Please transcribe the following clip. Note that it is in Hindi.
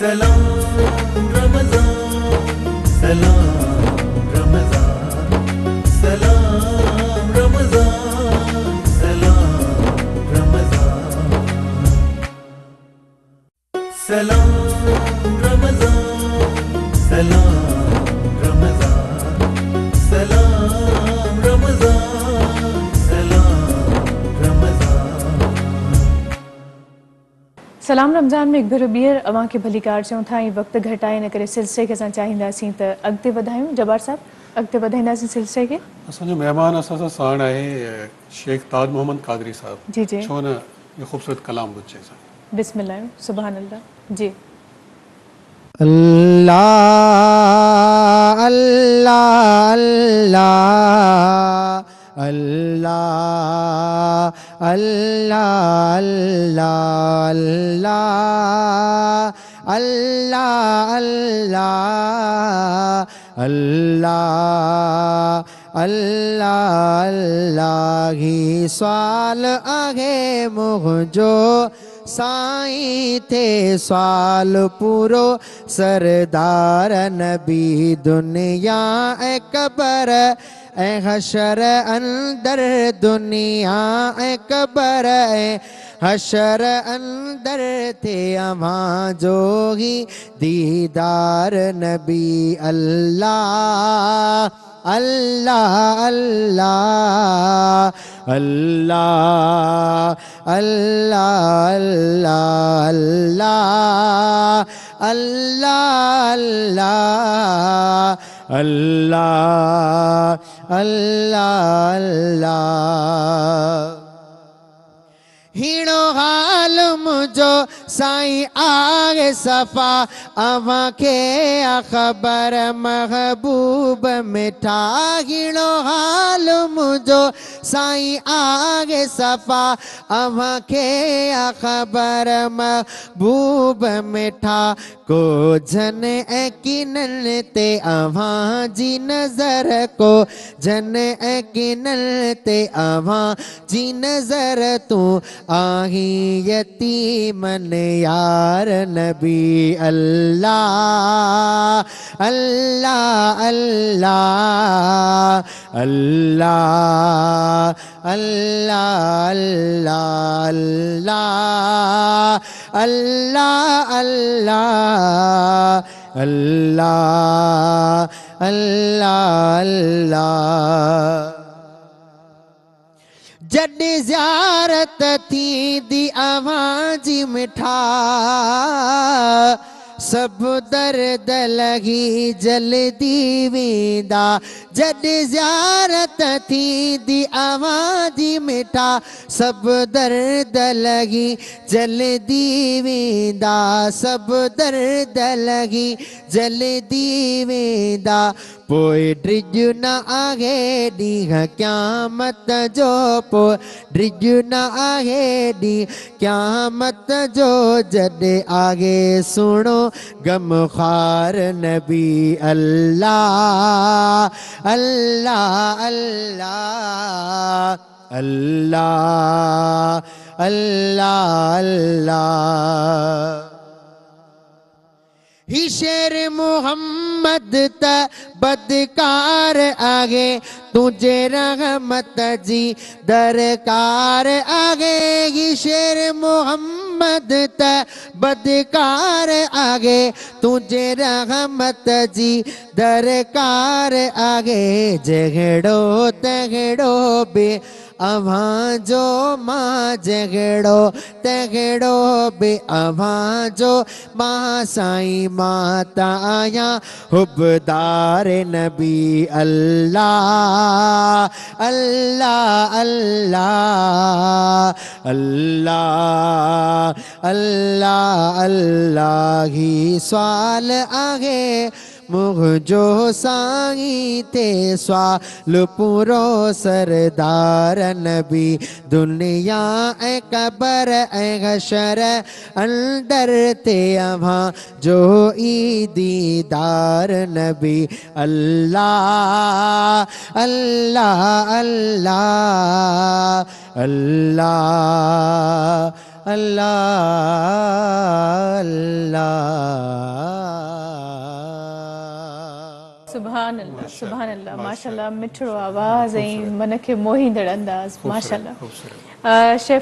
सलाम रमजान, सलाम रमजान, सलाम रमजान, सलाम रमजान, सलाम रमजान, सलाम रमजान, सलाम रमजान, सलाम रमजान। सलाम रमज़ान में एक भेरो ॿीहर अवां खे भलीकार चऊं था। वक्त घटाए इन करे सिलसिले खे असां चाहींदासीं त अॻिते वधायूं। जब्बार साहब, अॻिते वधाईंदासीं सिलसिले खे। असांजो महिमान असां सां साण आहे शेख ताज मोहम्मद कादरी साहब। जी जी, छो न ये खूबसूरत कलाम ॿुधजे सां। बिस्मिल्लाह, सुभान अल्लाह। जी अल्लाह अल्लाह अल्लाह अल्लाह अल्लाह अल्लाह अल्लाह अल्लाह अल्लाह अल्लाह ही सवाल आहे मुझो साईं थे सवाल पूरो सरदार नबी दुनिया ए कबर ए हशर अंदर दुनिया ए कबर ए हशर अंदर थे अमां जो ही दीदार नबी अल्लाह अल्लाह अल्लाह अल्लाह अल्लाह अल्लाह अल्लाह अल्लाह अल्लाह अल्लाह अल्लाह हीणो हाल मुझो साईं आगे सफ़ा अवां खे ख़बर महबूब मिठा। हीणो हाल मुझो साईं आगे सफ़ा अवां खे ख़बर महबूब मिठा। को जन ऐं किनन ते अवां जी नज़र, को जन ऐं किनन ते अवां जी नज़र। तूं आही यतीमन यार नबी अल्लाह अल्लाह अल्लाह अल्लाह अल्लाह अल्लाह अल्लाह अल्लाह अल्लाह अल्लाह अल्लाह जड ज़ियारत थी दी आवाज़ी मिठा सब दर्द लगी जल्दी वेंदा। जड ज़ियारत थी दी आवाज़ी मिठा सब दर्द लगी जल्दी वेंदा। सब दर्द लगी जल्दी वेंदा। पोइ ड्रिज न आहे ॾींहुं क़यामत जो, पोइ ड्रिज न आहे ॾींहुं क़यामत जो। जॾहिं आगे सुणो गमख़ार नबी अल्लाह अल्लाह अल्लाह अल्लाह अल्लाह अल्लाह ही शेर मोहम्मद त बदकार आगे तुझे रहमत जी दरकार आगे। ही शेर मोहम्मद त बदकार आगे तुझे रहमत जी दरकार आगे। जगड़ो तगड़ो बे अवां जो मां जगड़ो तगड़ो बे अवां जो मां साईं माता आया हुबदार नबी अल्लाह अल्लाह अल्लाह अल्लाह अल्लाह अल्लाह ही सवाल आहे मुझो साईं ते सवाल पूरो सरदार नबी दुनिया ए कबर ए हशर अंदर ते अवां जो ई दीदार नबी अल्लाह अल्लाह अल्लाह अल्लाह अल्लाह अल्लाह। सुभान अल्लाह माशाल्लाह, मिठड़ो आवाज़ ऐं मन खे मोहींदड़ अंदाज़, माशाल्लाह। शेफ